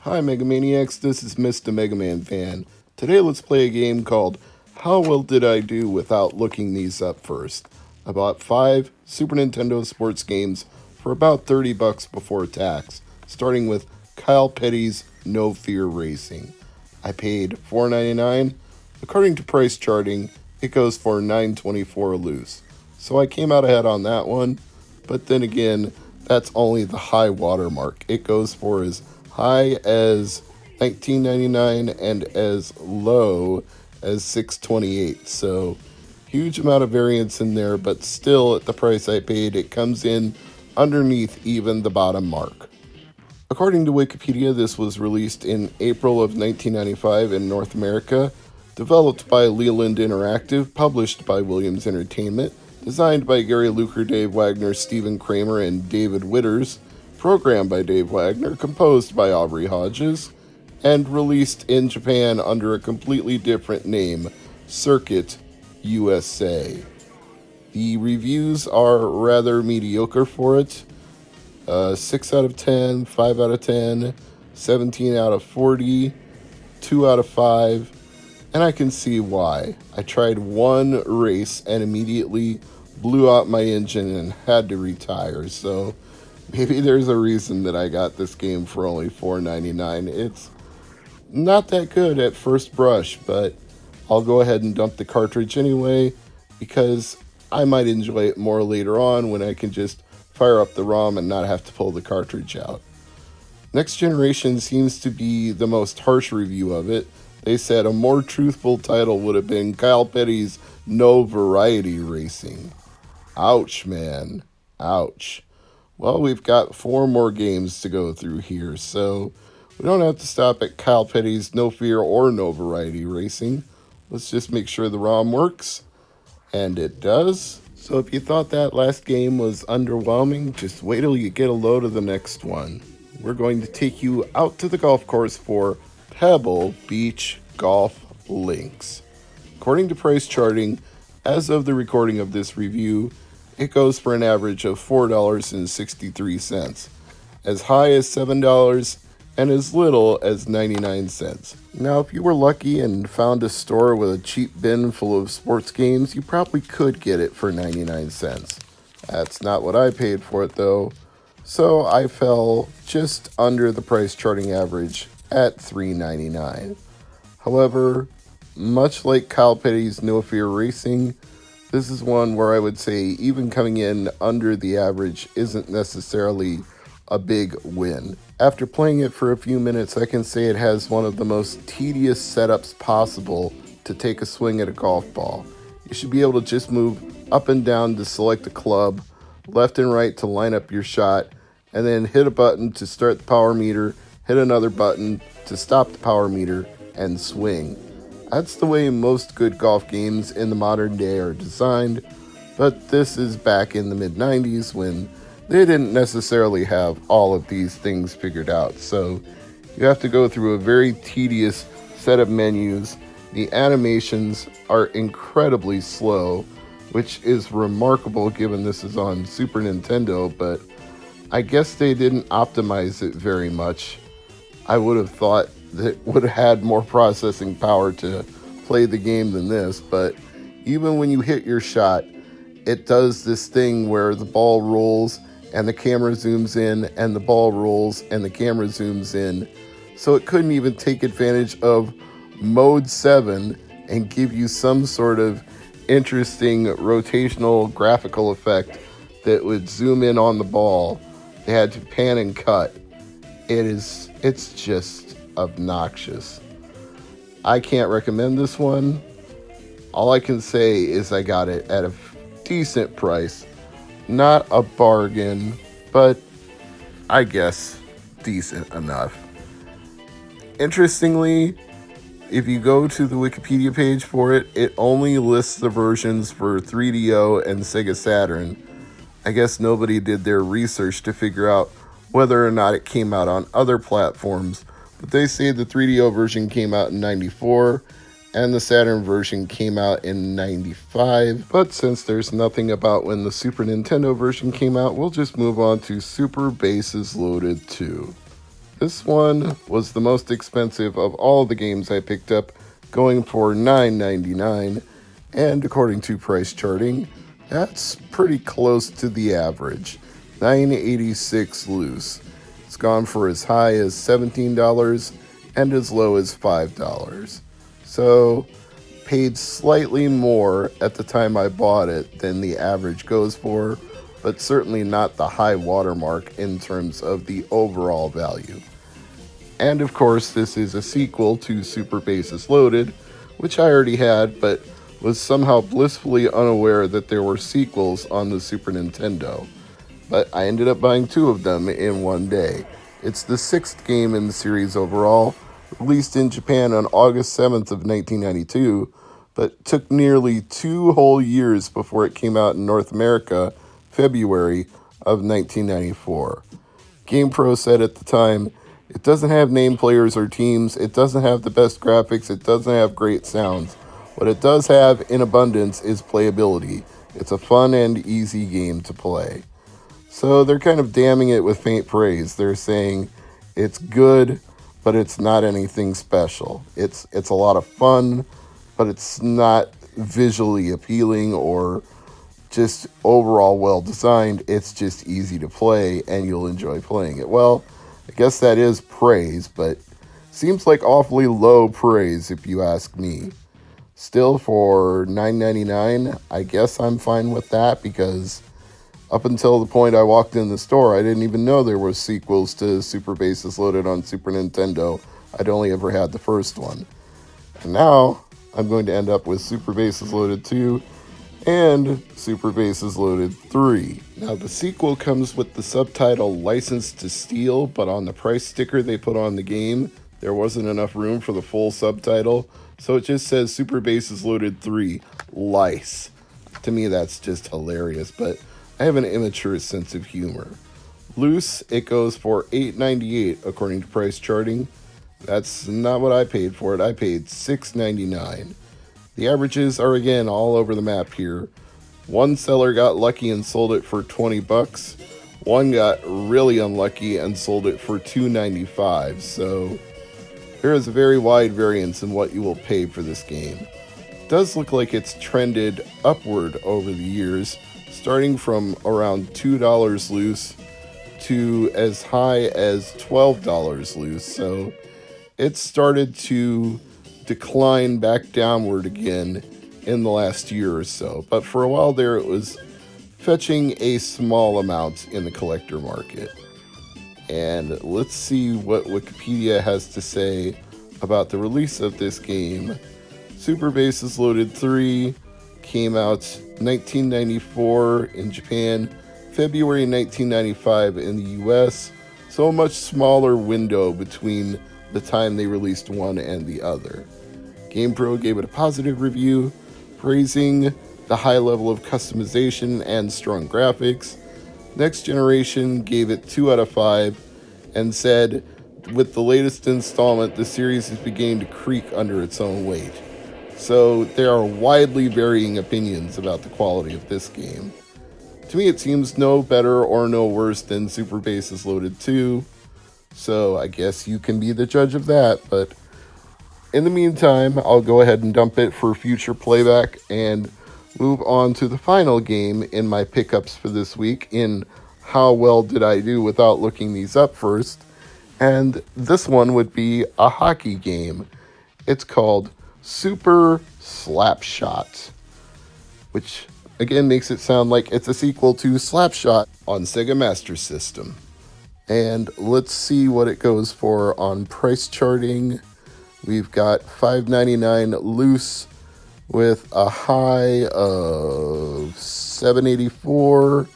Hi Megamaniacs, this is Mr. MegaManFan. Today let's play a game called How Well Did I Do Without Looking These Up First? I bought 5 Super Nintendo sports games for about $30 before tax, starting with Kyle Petty's No Fear Racing. I paid $4.99. According to price charting, it goes for $9.24 loose. So I came out ahead on that one, but then again, that's only the high water mark. It goes for as high as $19.99 and as low as $6.28. So huge amount of variance in there, but still at the price I paid, it comes in underneath even the bottom mark. According to Wikipedia, this was released in April of 1995 in North America, developed by Leland Interactive, published by Williams Entertainment, designed by Gary Luker, Dave Wagner, Stephen Kramer, and David Witters, programmed by Dave Wagner, composed by Aubrey Hodges, and released in Japan under a completely different name, Circuit USA. The reviews are rather mediocre for it. 6 out of 10, 5 out of 10, 17 out of 40, 2 out of 5, and I can see why. I tried one race and immediately blew out my engine and had to retire, so maybe there's a reason that I got this game for only $4.99. It's not that good at first brush, but I'll go ahead and dump the cartridge anyway because I might enjoy it more later on when I can just fire up the ROM and not have to pull the cartridge out. Next Generation seems to be the most harsh review of it. They said a more truthful title would have been Kyle Petty's No Variety Racing. Ouch, man. Ouch. Well, we've got 4 more games to go through here, so we don't have to stop at Kyle Petty's No Fear or No Variety Racing. Let's just make sure the ROM works, and it does. So if you thought that last game was underwhelming, just wait till you get a load of the next one. We're going to take you out to the golf course for Pebble Beach Golf Links. According to price charting, as of the recording of this review, it goes for an average of $4.63, as high as $7 and as little as 99 cents. Now, if you were lucky and found a store with a cheap bin full of sports games, you probably could get it for 99 cents. That's not what I paid for it though, so I fell just under the price charting average at $3.99. However, much like Kyle Petty's No Fear Racing, this is one where I would say even coming in under the average isn't necessarily a big win. After playing it for a few minutes, I can say it has one of the most tedious setups possible to take a swing at a golf ball. You should be able to just move up and down to select a club, left and right to line up your shot, and then hit a button to start the power meter, hit another button to stop the power meter, and swing. That's the way most good golf games in the modern day are designed, but this is back in the mid-90s when they didn't necessarily have all of these things figured out, so you have to go through a very tedious set of menus. The animations are incredibly slow, which is remarkable given this is on Super Nintendo, but I guess they didn't optimize it very much. I would have thought that would have had more processing power to play the game than this, but even when you hit your shot, it does this thing where the ball rolls and the camera zooms in and the ball rolls and the camera zooms in, so it couldn't even take advantage of mode 7 and give you some sort of interesting rotational graphical effect that would zoom in on the ball. They had to pan and cut. It's just obnoxious. I can't recommend this one. All I can say is I got it at a decent price. Not a bargain, but I guess decent enough. Interestingly, if you go to the Wikipedia page for it, it only lists the versions for 3DO and Sega Saturn. I guess nobody did their research to figure out whether or not it came out on other platforms, but they say the 3DO version came out in 94 and the Saturn version came out in 95. But since there's nothing about when the Super Nintendo version came out, we'll just move on to Super Bases Loaded 2. This one was the most expensive of all the games I picked up, going for $9.99, and according to price charting, that's pretty close to the average, $9.86 loose. It's gone for as high as $17 and as low as $5. So, paid slightly more at the time I bought it than the average goes for, but certainly not the high watermark in terms of the overall value. And of course, this is a sequel to Super Bases Loaded, which I already had, but was somehow blissfully unaware that there were sequels on the Super Nintendo. But I ended up buying two of them in one day. It's the sixth game in the series overall, released in Japan on August 7th of 1992, but took nearly 2 whole years before it came out in North America, February of 1994. GamePro said at the time, it doesn't have name players or teams, it doesn't have the best graphics, it doesn't have great sounds. What it does have in abundance is playability. It's a fun and easy game to play. So they're kind of damning it with faint praise. They're saying it's good, but it's not anything special. It's a lot of fun, but it's not visually appealing or just overall well designed. It's just easy to play and you'll enjoy playing it. Well, I guess that is praise, but seems like awfully low praise if you ask me. Still, for $9.99, I guess I'm fine with that, because up until the point I walked in the store, I didn't even know there were sequels to Super Bases Loaded on Super Nintendo. I'd only ever had the first one. And now, I'm going to end up with Super Bases Loaded 2 and Super Bases Loaded 3. Now, the sequel comes with the subtitle License to Steal, but on the price sticker they put on the game, there wasn't enough room for the full subtitle, so it just says Super Bases Loaded 3, Lice. To me, that's just hilarious, but I have an immature sense of humor. Loose, it goes for $8.98 according to price charting. That's not what I paid for it. I paid $6.99. The averages are again all over the map here. One seller got lucky and sold it for $20. One got really unlucky and sold it for $2.95. So there is a very wide variance in what you will pay for this game. It does look like it's trended upward over the years, starting from around $2 loose to as high as $12 loose. So it started to decline back downward again in the last year or so. But for a while there, it was fetching a small amount in the collector market. And let's see what Wikipedia has to say about the release of this game. Super Bases Loaded 3 came out 1994 in Japan, February 1995 in the US, so a much smaller window between the time they released one and the other. GamePro gave it a positive review, praising the high level of customization and strong graphics. Next Generation gave it 2 out of 5 and said, with the latest installment, the series is beginning to creak under its own weight. So there are widely varying opinions about the quality of this game. To me, it seems no better or no worse than Super Bases Loaded 2, so I guess you can be the judge of that, but in the meantime, I'll go ahead and dump it for future playback and move on to the final game in my pickups for this week in How Well Did I Do Without Looking These Up First, and this one would be a hockey game. It's called Super Slapshot, which again makes it sound like it's a sequel to Slapshot on Sega Master System. And let's see what it goes for on price charting. We've got $5.99 loose with a high of $7.84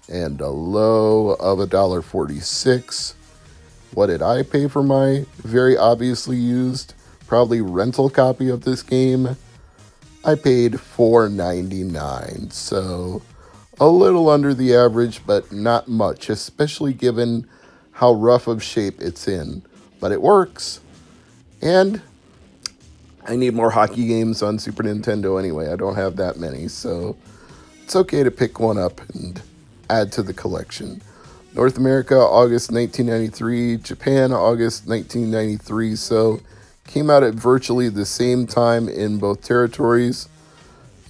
and a low of $1.46. What did I pay for my very obviously used, probably rental copy of this game? I paid $4.99, so a little under the average, but not much, especially given how rough of shape it's in. But it works, and I need more hockey games on Super Nintendo anyway. I don't have that many, so it's okay to pick one up and add to the collection. North America, August 1993. Japan, August 1993. So came out at virtually the same time in both territories.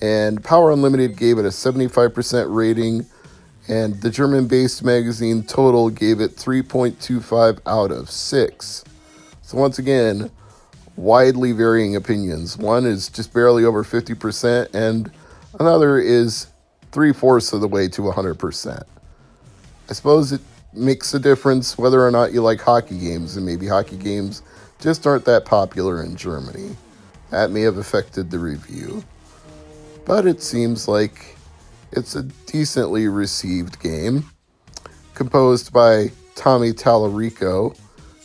And Power Unlimited gave it a 75% rating. And the German-based magazine Total gave it 3.25 out of 6. So once again, widely varying opinions. One is just barely over 50%, and another is 3/4 of the way to 100%. I suppose it makes a difference whether or not you like hockey games, and maybe hockey games just aren't that popular in Germany. That may have affected the review. But it seems like it's a decently received game, composed by Tommy Tallarico,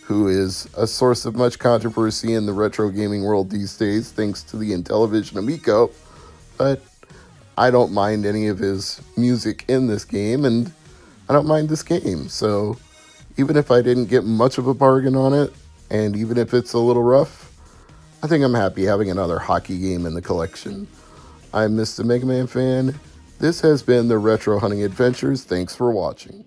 who is a source of much controversy in the retro gaming world these days, thanks to the Intellivision Amico. But I don't mind any of his music in this game, and I don't mind this game. So even if I didn't get much of a bargain on it, and even if it's a little rough, I think I'm happy having another hockey game in the collection. I'm Mr. MegaManFan. This has been the Retro Hunting Adventures. Thanks for watching.